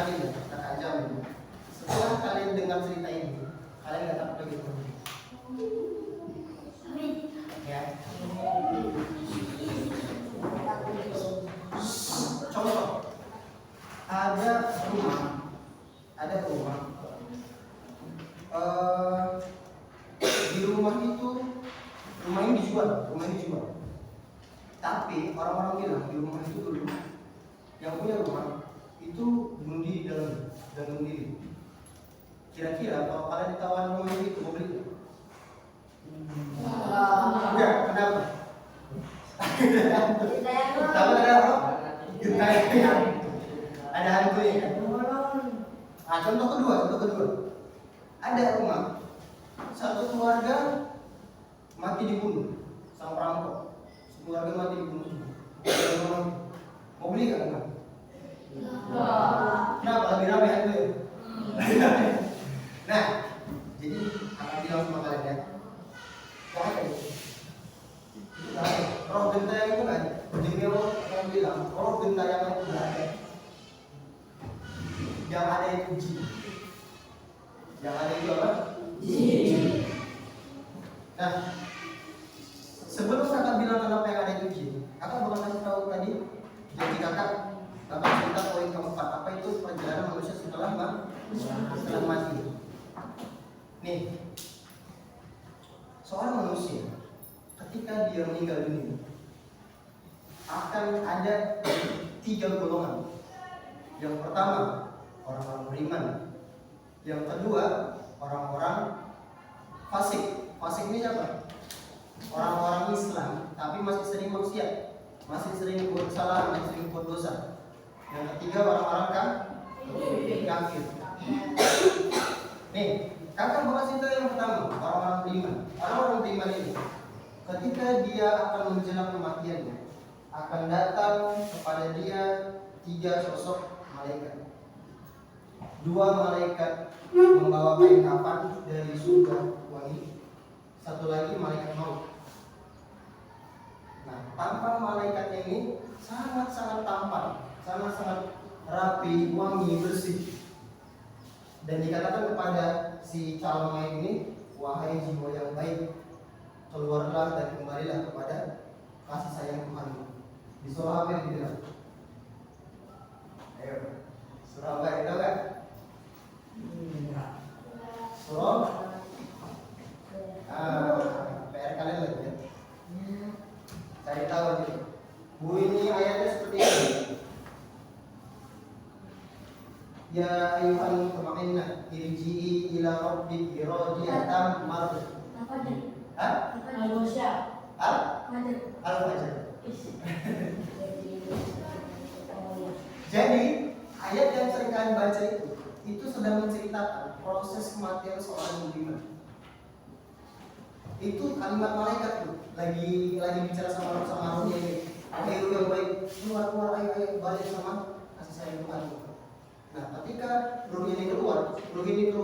kenalin ya, kakak jamin. Setelah kalian dengar cerita ini, kalian nggak takut lagi tuh. Ya. Contoh, ada rumah. Di rumah itu, rumah ini dijual. Tapi orang-orang bilang di rumah itu dulu yang punya rumah itu bunuh diri dan bunuh diri. Kira-kira kalau kalian ditawarin rumah itu mau beli? Enggak, kenapa? Tahu ada apa? Gentayangan. Ada hantunya kan? Contoh kedua. Ada rumah, satu keluarga mati dibunuh sama perampok. Keluarga mati dibunuh. Mau beli nggak rumah? Kenapa? Lebih ramai hantu. Nah, jadi akan bilang sama kalian ya. Roh gentayangan itu nggak ada. Jadi Allah akan bilang, roh gentayangan itu nggak ada. Yang ada itu jin. Yang ada itu apa? Jin. Nah, sebelum kakak bilang kenapa yang ada itu jin, kakak bakal kasih tahu tadi. Jadi kakak bakal cerita poin keempat, apa itu perjalanan manusia setelah mati. Nih, seorang manusia ketika dia meninggal dunia akan ada 3 golongan. Yang pertama, orang-orang beriman. Yang kedua, orang-orang fasik. Fasik ini siapa? Orang-orang Islam tapi masih sering maksiat, masih sering buat kesalahan, masih sering buat dosa. Yang ketiga, orang-orang kafir. Nih, kakak bahas itu yang pertama, orang-orang beriman. Orang-orang beriman ini ketika dia akan menjelang kematiannya akan datang kepada dia 3 sosok malaikat. 2 malaikat membawa kain kafan dari surga wangi, 1 lagi malaikat maut. Nah, tampang malaikatnya ini sangat-sangat tampan, sangat-sangat rapi, wangi, bersih. Dan dikatakan kepada si calon mayit ini, wahai jiwa yang baik, keluarlah dan kembalilah kepada kasih sayang Tuhanmu. Di surah apa yang dibilang? Ayo, surah apa itu kan? Surah PR kalian lagi ya. Cari tahu nih. Ini ayatnya seperti ini. Ya ayuhan mutmainnah irji'i ila rabbiki radiyatan mardiyah. Apa nih? Al-Fajr. Jadi ayat yang sering kalian baca itu sedang menceritakan proses kematian seorang beriman. Itu kalimat malaikat tuh lagi bicara sama rohnya ini. Ayo yang baik, keluar ayo balik sama kasih sayang Tuhan. Nah, ketika ruh ini keluar lebih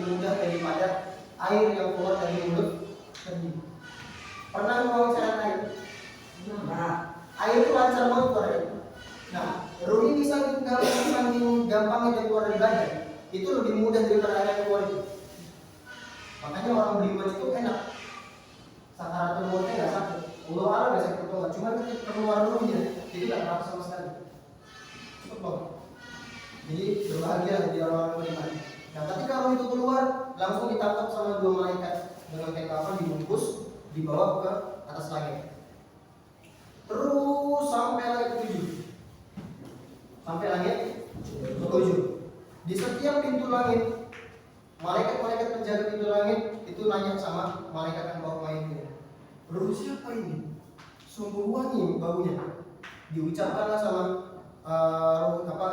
mudah daripada air yang keluar dari mulut kendi. Pernah mau cara air? Nah, air itu lancar banget keluar. Nah, ruh ini saking gampangnya dia keluar dari badan, itu lebih mudah daripada air yang keluar itu. Makanya orang beriman itu enak. Sakaratul mautnya nggak sakit. Allah Allah nggak sakit betul, cuma ketika keluar ruhnya, jadi nggak terasa sama sekali. Cepet banget. Jadi berbahagia jadi orang-orang beriman. Nah, ketika roh itu keluar, langsung ditangkap sama 2 malaikat dengan kain kafan dibungkus, dibawa ke atas langit. Terus sampai langit ke-7. Sampai langit ke-7. Di setiap pintu langit, malaikat-malaikat penjaga pintu langit itu nanya sama malaikat yang bawa mayatnya. Ruh siapa ini? Sungguh wangi baunya. Diucapkanlah sama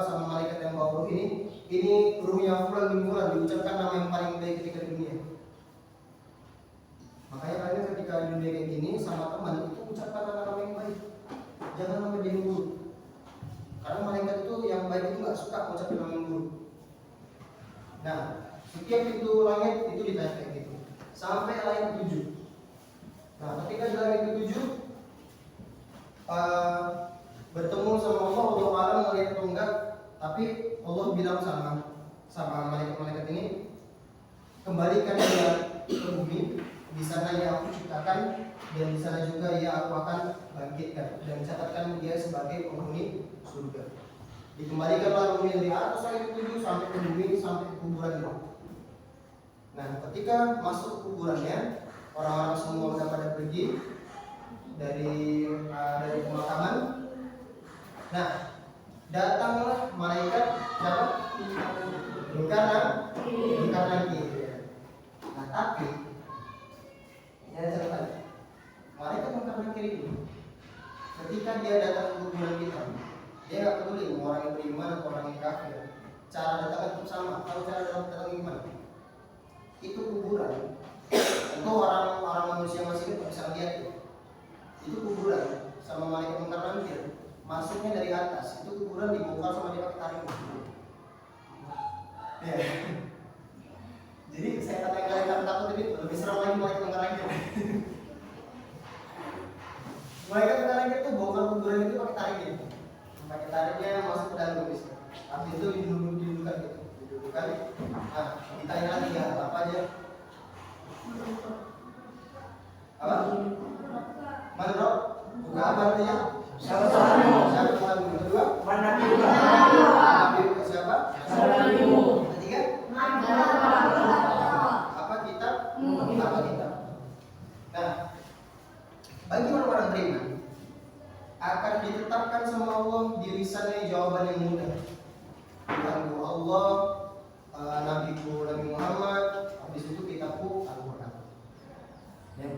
sama malaikat yang bawa ruh ini ruhnya Fulan bin Fulan, diucapkan nama yang paling baik ketika di dunia. Makanya kalian ketika di dunia kayak gini sama teman itu ucapkan nama yang baik, jangan nama dia yang buruk. Karena malaikat itu yang baik itu nggak suka ucapin nama yang buruk. Nah, setiap pintu langit itu ditanya kayak gitu sampai langit ke-7. Nah, ketika di langit ke-7 bertemu sama Allah alam melihat atau enggak, tapi Allah bilang sama malaikat-malaikat ini, kembalikan dia ke bumi, di sana ya aku ciptakan, dan di sana juga ya aku akan bangkitkan, dan catatkan dia sebagai penghuni surga. Dikembalikanlah bumi dari atas langit ketujuh sampai ke bumi, sampai ke kuburannya. Nah, ketika masuk kuburannya, orang-orang semua sudah pada pergi dari pemakaman. Nah, datanglah malaikat siapa? Mungkar Nakir. Nah, tapi ini ada catatan. Malaikat Mungkar Nakir ini, ketika dia datang ke kuburan kita, dia nggak peduli mau orang yang beriman atau orang yang kafir. Cara datang tetap sama. Kalau cara datang gimana? Itu kuburan. Itu orang manusia masih hidup bisa lihat itu. Itu kuburan sama malaikat Mungkar Nakir. Masuknya dari atas. Itu kuburan dibongkar sama dia pakai taring. Ya. Jadi saya kata kalian takut ini lebih serem lagi malaikat Mungkar Nakir. Malaikat Mungkar Nakir itu bongkar kuburan itu pakai taring. Pakai taringnya masuk ke dalam bis. Habis itu didudukan gitu. Didudukan. Nah, ditanya lagi ya apa aja? Apa? Manrok? Buka apa artinya? Siapa Tuhan? Kedua? Nabi siapa? Ketiga? Apa kitab? Nah, bagi orang-orang beriman akan ditetapkan sama Allah di lisannya jawaban yang mudah. Tuhanku Allah, Nabiku Nabi Muhammad, habis itu kitabku Al-Quran. Ya.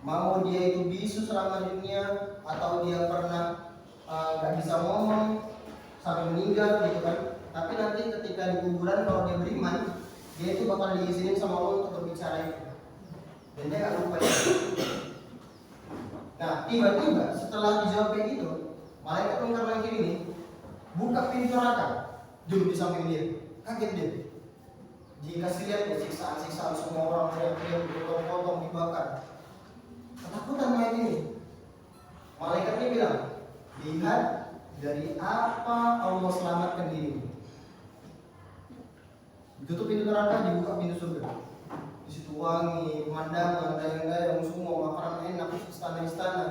Mau dia itu bisu selama dunia atau dia pernah gak bisa ngomong sampai meninggal gitu kan. Tapi nanti ketika di kuburan kalau dia beriman, dia itu bakal diizinin sama Allah untuk berbicara itu. Dan dia gak lupa itu. Nah, tiba-tiba setelah dijawab kayak gitu, malaikat Mungkar Nakir ini buka pintu neraka, di samping dia, kaget dia. Dikasih lihat ya siksaan-siksaan semua orang teriak-teriak, dipotong-potong, dibakar. Ketakutan mayat ini. Malaikat ini bilang, lihat dari apa Allah selamatkan dirimu. Ditutup pintu neraka, dibuka pintu surga. Di situ wangi, pemandangan, dayang-dayang semua, makanan enak, istana-istana.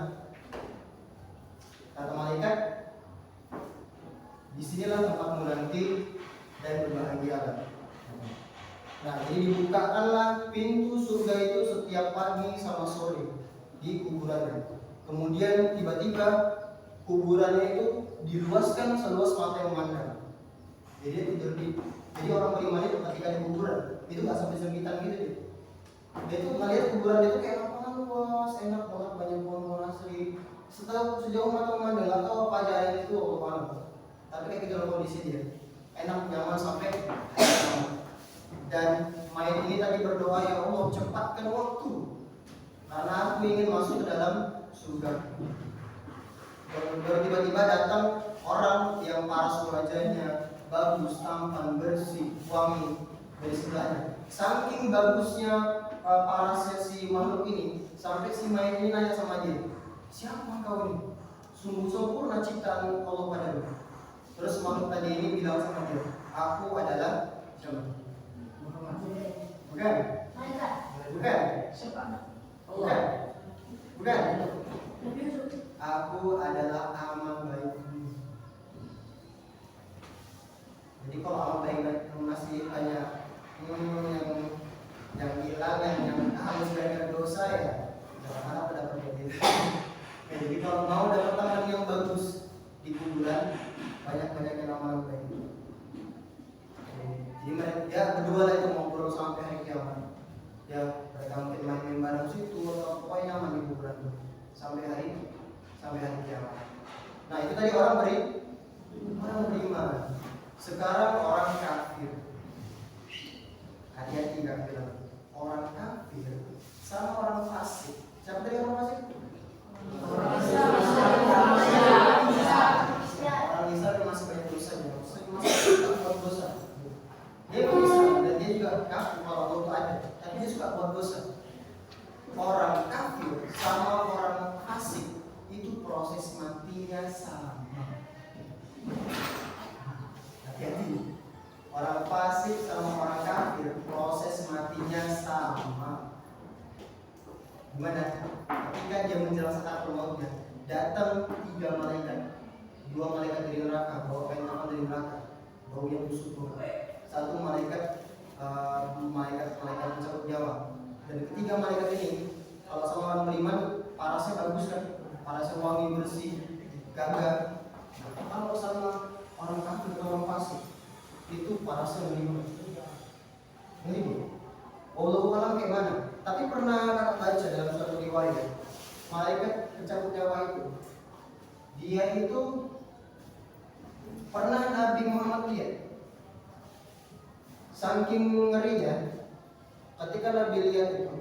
Kata malaikat, disinilah tempatmu nanti dan berbahagialah. Nah, jadi dibukakanlah pintu surga itu setiap pagi sama sore di kuburannya. Kemudian tiba-tiba kuburannya itu diluaskan seluas mata yang memandang. Jadi orang beriman itu ketika di kuburan itu nggak sampai sempitan gitu deh. Dia itu melihat kuburan itu kayak lapangan luas, enak banget, banyak pohon-pohon asri. Sejauh mata memandang, nggak tahu apa aja yang itu apa. Tapi kayak gitu kondisi dia, enak, nyaman sampai dan mayat ini tadi berdoa, ya Allah cepatkan waktu karena aku ingin masuk ke dalam surga. Baru tiba-tiba datang orang yang paras wajahnya, bagus, tampan, bersih, wangi dari sebelahnya. Saking bagusnya parasnya si makhluk ini, sampai si mayat ini nanya sama dia, siapa kau ini? Sungguh sempurna ciptaan Allah padamu. Terus makhluk tadi ini bilang sama dia, aku adalah siapa? Bukan? Bukan? Aku adalah amal baikmu. Jadi kalau amal baik masih banyak yang hilang, yang harus gara-gara dosa ya, jangan harap dapat gitu. Jadi kalau mau dapat amal yang bagus di kuburan, banyak-banyakin amal baik. Jadi mereka berdua lah itu ngobrol sampai hari kiamat. Ya mereka mungkin main bareng situ atau pokoknya nyaman di kuburan itu sampai hari kiamat. Nah itu tadi orang beriman. Sekarang orang kafir. Hati-hati kafir. Orang kafir sama orang fasik. Siapa tadi orang fasik? Orang Islam yang masih banyak dosanya. Masih buat dosa. Dia Islam dan dia juga kafir kalau Allah itu ada. Tapi dia suka buat dosa. Orang kafir sama orang fasik itu proses matinya sama. Hati-hati. Orang fasik sama orang kafir proses matinya sama. Gimana? Ketika dia menjelang sakaratul mautnya, datang 3 malaikat. 2 malaikat dari neraka, bawa kain kafan dari neraka, baunya busuk banget. 1 malaikat pencabut nyawa. Dan ketiga malaikat ini, kalau sama orang beriman, parasnya bagus kan, parasnya wangi, bersih, gagah. Kalau sama orang kafir atau orang fasik, itu parasnya ngeri. Wallahu alam kayak mana? Tapi pernah kakak baca dalam suatu riwayat, malaikat pencabut nyawa itu, dia itu pernah Nabi Muhammad lihat. Saking ngerinya, ketika Nabi lihat itu,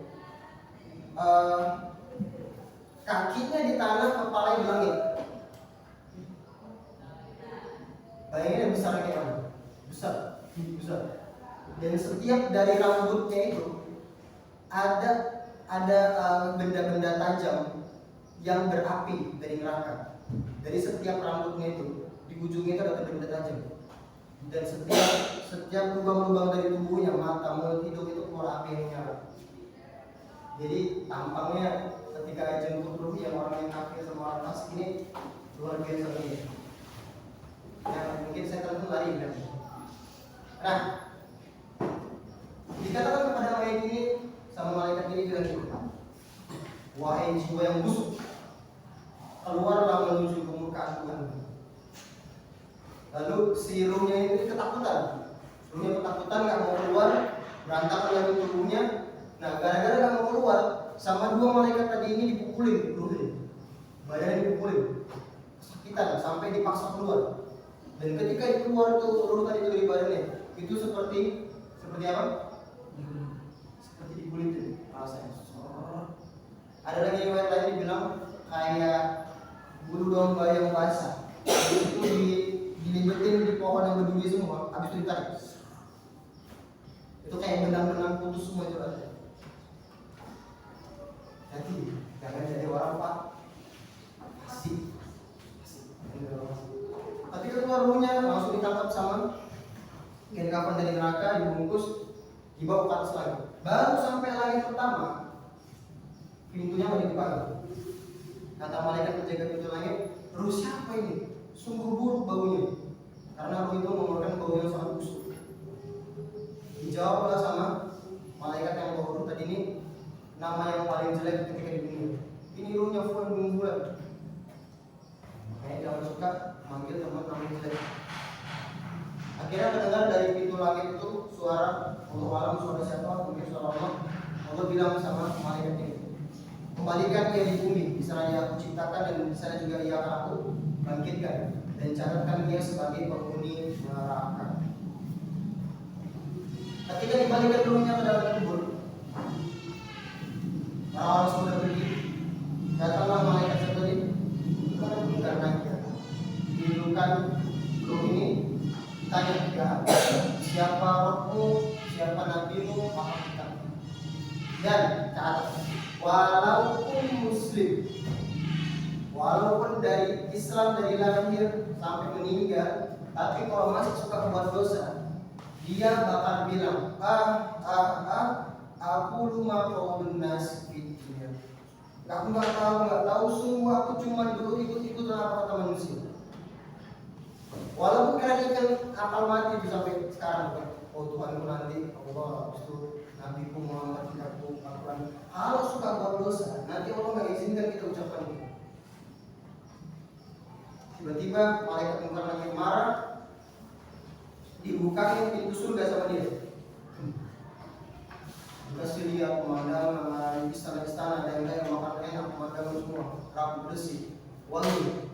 kakinya di tanah, kepalanya di langit. Bayangin besar kayak mana? Besar. Dan setiap dari rambutnya itu ada benda-benda tajam yang berapi dari neraka. Dari setiap rambutnya itu, di ujungnya itu ada benda tajam. Dan setiap lubang-lubang dari tubuhnya, mata, mulut, hidung itu keluar api yang menyala. Jadi tampangnya ketika jemput ruh yang orang yang kafir sama orang fasik ini luar biasa ini. Ya, mungkin saya tentu lari kan. Nah, dikatakan kepada malaikat ini, sama malaikat ini bilang gitu, wahai jiwa yang busuk, keluarlah menuju kemukaan Tuhan. Lalu si ruhnya ini ketakutan, nggak mau keluar, berantakan lagi tubuhnya. Nah, gara-gara nggak mau keluar, sama 2 malaikat tadi ini dipukulin ruhnya, badannya dipukulin, kesakitan sampai dipaksa keluar. Dan ketika keluar tuh ruh tadi dari badannya, itu seperti apa? Seperti dikulitin rasanya. Ada lagi riwayat lain dibilang kayak bulu domba yang basah. Itu dilibetin di pohon yang berduri semua, habis itu ditarik. Itu kayak benang-benang putus semua itu ada. Jadi jangan jadi orang Pak. Asik. Ketika keluar ruhnya langsung ditangkap sama kain kafan dari neraka, dibungkus, dibawa ke atas lagi. Baru sampai langit pertama, pintunya mau dibuka. Kata malaikat penjaga pintu langit, ruh siapa ini? Sungguh buruk baunya. Karena ruh itu mengeluarkan bau yang sangat busuk. Dijawablah sama malaikat yang bawa ruh tadi ini, nama yang paling jelek ketika di dunia. Ini ruhnya Fuad bin Bulan. Makanya jangan suka manggil teman namanya jelek. Akhirnya mendengar dari pintu langit itu suara Allah alam, suara siapa? Mungkin suara Allah. Allah bilang sama malaikat ini, kembalikan dia di bumi, di sana dia aku ciptakan dan di sana juga ia akan aku bangkitkan, dan catatkan dia sebagai penghuni neraka. Ketika dibalikan ruhnya ke dalam kubur, orang sudah pergi, datanglah malaikat satu ini, bukan lagi, dihidupkan ruh ini, tanya 3 hal. Siapa rohmu, siapa nabimu, apa kita. Dan catat, walaupun muslim, walaupun dari Islam dari lahir sampai meninggal, tapi kalau masih suka buat dosa, dia bakal bilang aku luma qaulun nas fid dunya. Aku nggak tahu semua, aku cuma dulu ikut apa kata manusia. Walaupun kalian kan akal mati sampai sekarang, oh Tuhanku nanti Allah, itu Nabi Muhammad tidak Al-Quran. Kalau suka buat dosa, nanti Allah nggak izinkan kita ucapkan itu. Tiba-tiba malaikat munkar lagi marah, dibukain pintu surga sama dia. Dikasih lihat pemandangan istana-istana dan yang makan enak, pemandangan semua rapi bersih, wangi.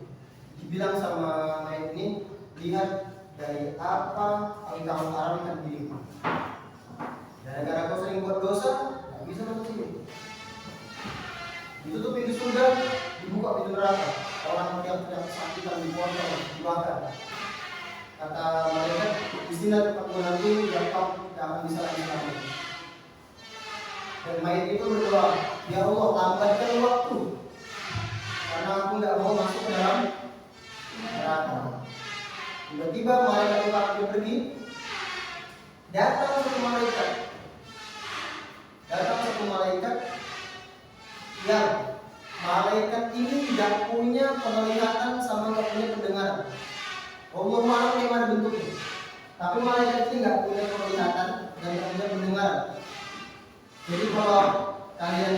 Dibilang sama malaikat ini, lihat dari apa engkau haramkan dirimu. Gara-gara kau sering buat dosa, tak bisa masuk sini. Ditutup pintu surga, dibuka pintu neraka. Orang yang kesakitan dipotong, dibakar. Kata malaikat, di sini tempat nanti yang kau akan bisa lagi selamat. Dan mayat itu berdoa, ya Allah lambatkan waktu, karena aku nggak mau masuk ke dalam neraka. Tiba-tiba malaikat itu pergi, Datang satu malaikat. Datang satu malaikat yang malaikat ini tidak punya penglihatan sama nggak punya pendengaran. Allah malam bagaimana bentuknya. Tapi malaikat ini nggak punya penglihatan dan nggak punya pendengaran. Jadi kalau kalian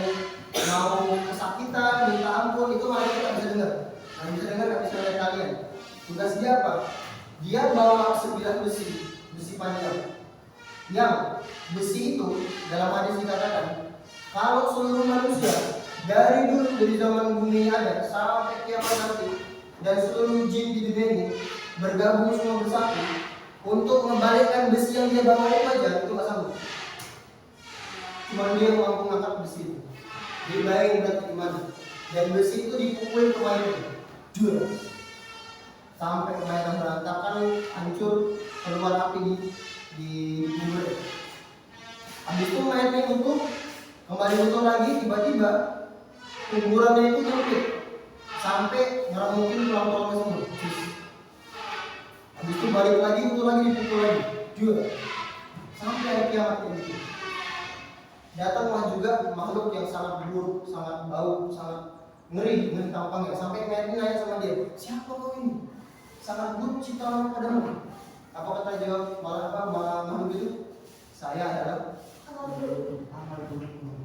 mau kesakitan, minta ampun, itu malaikat nggak bisa dengar. Nggak bisa dengar, nggak bisa lihat kalian. Tugas dia apa? Dia bawa sebilah besi panjang. Yang besi itu dalam hadis dikatakan, kalau seluruh manusia dari dulu, dari zaman bumi ada sampai kiamat nanti, dan seluruh jin di dunia ini bergabung semua bersatu untuk membalikkan besi yang dia bawa itu aja, itu nggak sanggup. Cuma dia yang mampu ngangkat besi itu. Dibayangin berarti gimana? Dan besi itu dipukulin ke mayat itu, jur, sampai mayat berantakan, hancur, keluar api di kubur. Habis itu mayatnya utuh, kembali utuh lagi, tiba-tiba kuburannya itu sempit sampai nggak mungkin tulang-tulangnya semua. Habis itu balik lagi, utuh lagi, dipukul lagi, juga sampai hari kiamat itu. Datanglah juga makhluk yang sangat buruk, sangat bau, sangat ngeri tampangnya. Sampai mayatnya nanya sama dia, siapa kau ini? Sangat buruk ciptaan padamu. Apa kata jawab makhluk itu? Saya adalah amal burukmu.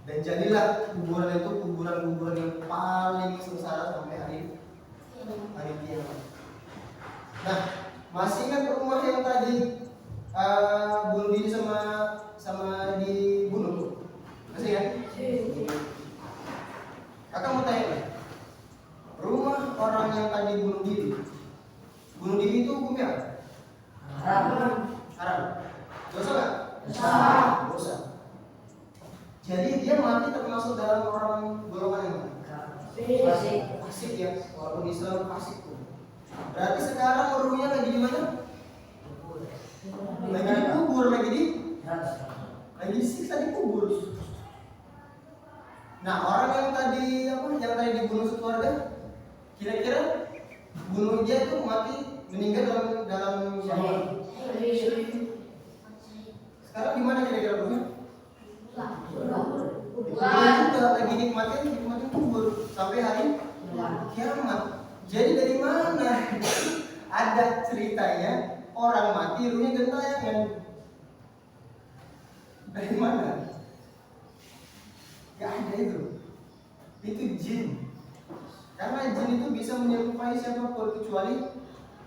Dan jadilah kuburan itu kuburan yang paling sengsara sampai hari kiamat. Nah, masih ingat rumah yang tadi bunuh diri sama dibunuh? Masih kan? Kakak mau tanya, rumah orang yang tadi bunuh diri itu hukumnya apa? Haram. Dosa nggak? Dosa. Jadi dia mati termasuk dalam orang golongan yang mana? Fasik ya, walaupun Islam fasik pun. Berarti sekarang ruhnya lagi di mana? Lagi di kubur, lagi disiksa di kubur. Nah, orang yang tadi dibunuh sekeluarga, kira-kira bunuh dia itu mati meninggal dalam syahid. Sekarang di mana kira-kira ruhnya? Juga lagi nikmatin kubur sampai hari kiamat. Jadi dari mana ada ceritanya orang mati ruhnya gentayangan? Dari mana? Gak ada itu. Itu jin. Karena jin itu bisa menyerupai siapapun kecuali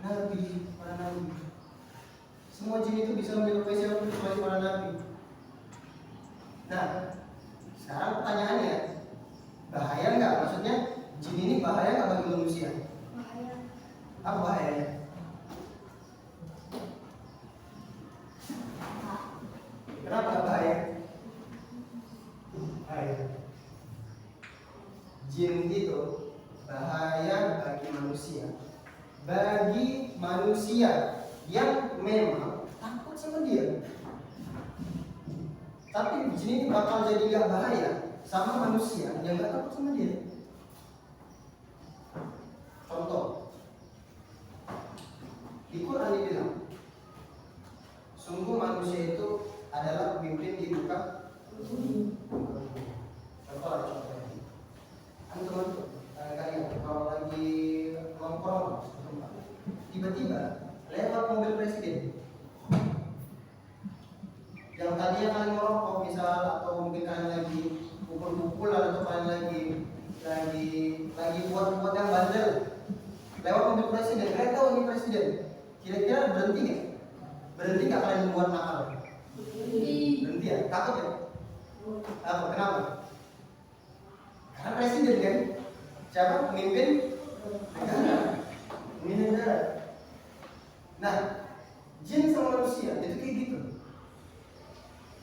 para nabi. Semua jin itu bisa menyerupai siapapun kecuali para nabi. Nah, sekarang pertanyaannya, bahaya nggak? Maksudnya jin ini bahaya nggak bagi manusia? Bahaya. Apa bahayanya? Kenapa nggak bahaya? Bahaya. Jin itu bahaya bagi manusia. Bagi manusia yang memang takut sama dia. Tapi jin ini bakal jadi gak bahaya sama manusia yang gak takut sama dia. Contoh, di Quran dibilang, sungguh manusia itu adalah pemimpin di muka bumi. Contoh antum kalian kalau lagi nongkrong tiba-tiba lewat mobil presiden yang tadinya kalian merokok misal, atau mungkin kalian lagi pukul-pukul, atau kalian lagi buat yang bandel, lewat mobil presiden, kalian tahu ini presiden, kira-kira berhenti nggak? Berhenti nggak kalian membuat nakal? Berhenti ya? Takut ya? Apa? Kenapa? Karena presiden kan, siapa? Pemimpin negara. Nah, jin sama manusia itu kayak gitu.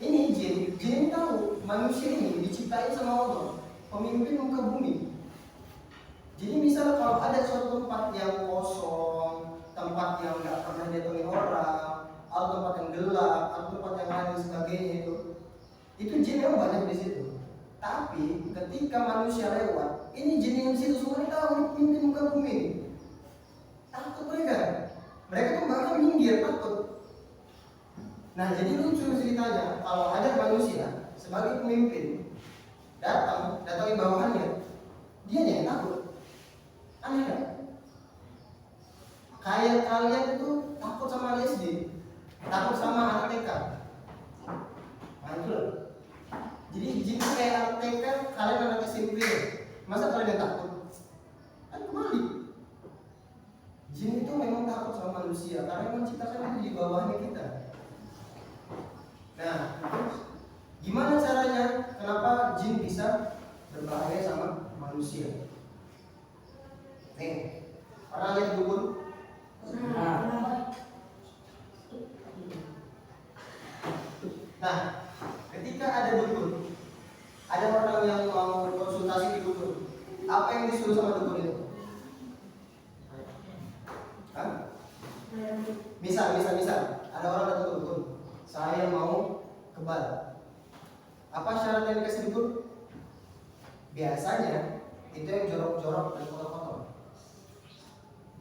Ini jin tahu manusia ini diciptain sama Allah, pemimpin muka bumi. Jadi misal kalau ada suatu tempat yang kosong, tempat yang nggak pernah didatengin orang, atau tempat yang gelap, atau tempat yang lain dan sebagainya itu jin yang banyak di situ. Tapi ketika manusia lewat, ini jin yang di situ semua tahu ini pemimpin muka bumi. Takut dia takut. Nah, jadi lucu ceritanya, kalau ada manusia sebagai pemimpin datangi bawahannya, dia yang takut. Aneh kan? Kayak kalian itu takut sama SD, takut sama anak TK. Mantul. Jadi jin kayak anak TK, kalian anak SMP. Masa kalian takut? Kan kembali. Jin itu memang takut sama manusia karena memang ciptakan itu di bawahnya kita. Nah, gimana caranya? Kenapa jin bisa berbahaya sama manusia? Nih, pernah lihat dukun? Nah, ketika ada dukun, ada orang yang mau konsultasi di dukun, apa yang disuruh sama dukun itu? Hah? Misal, ada orang datang ke dukun, saya mau kebal. Apa syarat yang dikasih dukun? Biasanya itu yang jorok-jorok dan kotor-kotor.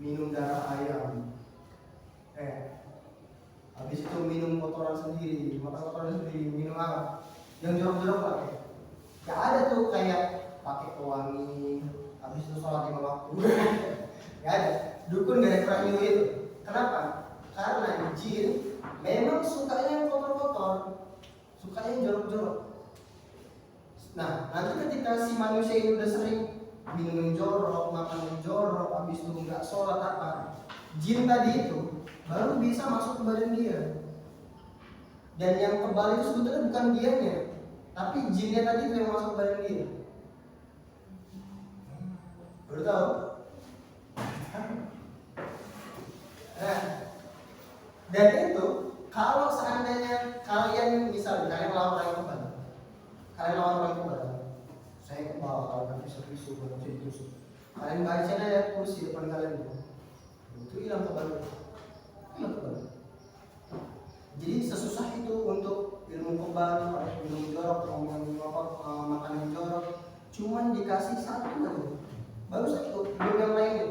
Minum darah ayam, habis itu minum kotoran sendiri, makan kotoran sendiri, minum apa? Yang jorok-jorok pakai. Gak ada tuh kayak pakai pewangi, habis itu sholat 5 waktu. Gak ada. Dukun gak ada pernah minum itu. Kenapa? Karena jin memang sukanya yang kotor-kotor, sukanya yang jorok-jorok. Nah, nanti ketika si manusia ini udah sering minum yang jorok, makan yang jorok, habis itu nggak sholat apa, jin tadi itu baru bisa masuk ke badan dia. Dan yang kebal itu sebetulnya bukan dianya, tapi jinnya tadi itu yang masuk ke badan dia. Baru tahu? Nah, dan itu kalau seandainya kalian misalnya kalian lawan orang kebal, saya kebal, kalau bisa kalau bisa ditusuk, kalian baca aja kursi depan kalian itu hilang kebal. Jadi sesusah itu untuk ilmu kebal, ilmu jorok, makan yang jorok, cuman dikasih satu aja, baru satu, belum yang lainnya,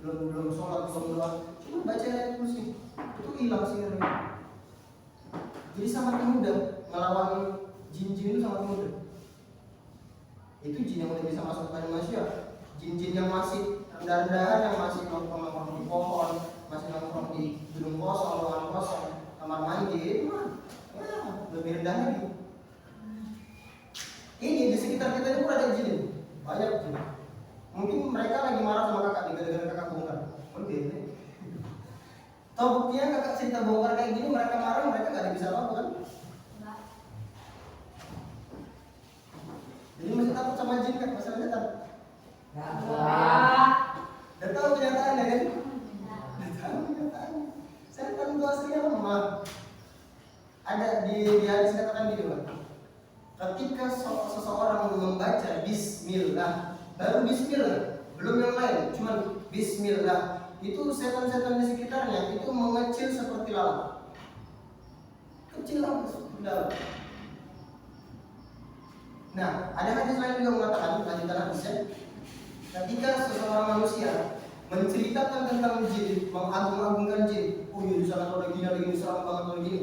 belum sholat, belum doa, cuma baca ayat kursi, itu hilang sihirnya. Jadi sangat mudah melawan jin-jin itu, sangat mudah. Itu jin yang udah bisa masuk ke manusia. Jin-jin yang masih rendah-rendahan, yang masih nongkrong di pohon, masih nongkrong di gedung kosong, ruangan kosong, kamar mandi, itu mah lebih rendah lagi. Ini di sekitar kita itu pun ada jin, banyak jin. Mungkin mereka lagi marah sama kakak nih, gara-gara kakak bongkar. Mungkin. Tahu buktinya kakak cerita bongkar kayak gini, mereka marah, mereka gak ada bisa apa kan? Jadi masih takut sama jin kan? Masalahnya takut. Dan tahu kenyataannya kan? Setan itu aslinya lemah. Ada di hadis katakan gini, Pak. Ketika seseorang membaca bismillah, baru bismillah, belum yang lain, cuma bismillah, itu setan-setan di sekitarnya itu mengecil seperti lalat. Kecil langsung dalam. Nah, ada hadis lain juga mengatakan, lanjutan hadisnya, ketika seseorang manusia menceritakan tentang jin, mengagung-agungkan jin, oh iya di sana ada gini, serem banget ada gini,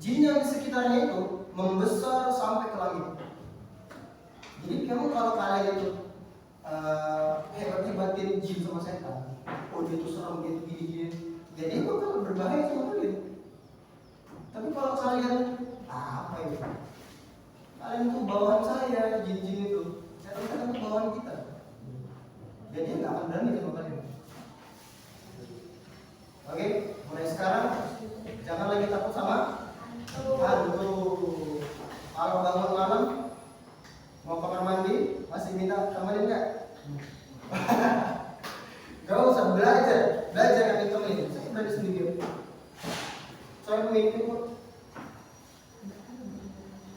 jin yang di sekitarnya itu membesar sampai ke langit. Jadi kamu kalau kalian itu hebat-hebatin jin sama setan, oh dia itu serem gitu gini, jadi itu kan berbahaya sama kalian. Tapi kalau kalian apa itu? Kalian itu bawahan saya, jin-jin itu, setan-setan itu bawahan kita. Jadi nggak akan berani sama kalian. Oke, mulai sekarang jangan lagi takut sama hantu. Kalau bangun malam mau kamar mandi masih minta temenin nggak? Gak usah belajar yang temenin. Saya belajar sendiri. Saya pemimpin kok.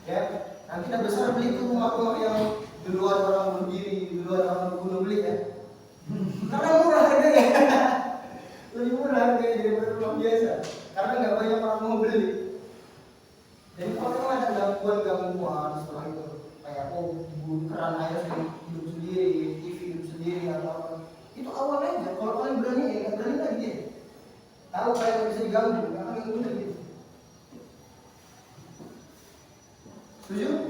Ya, nanti udah besar beli tuh rumah-rumah yang di luar orang bunuh diri, di luar orang bunuh beli ya. Karena murah harganya. Lebih murah harganya daripada rumah biasa. Karena nggak banyak orang mau beli. Jadi kalau memang ada gangguan setelah itu, kayak keran air hidup sendiri, TV hidup sendiri atau apa, itu awalnya aja. Kalau kalian berani ya nggak berani lagi. Tahu kalian bisa diganggu, nggak Setuju?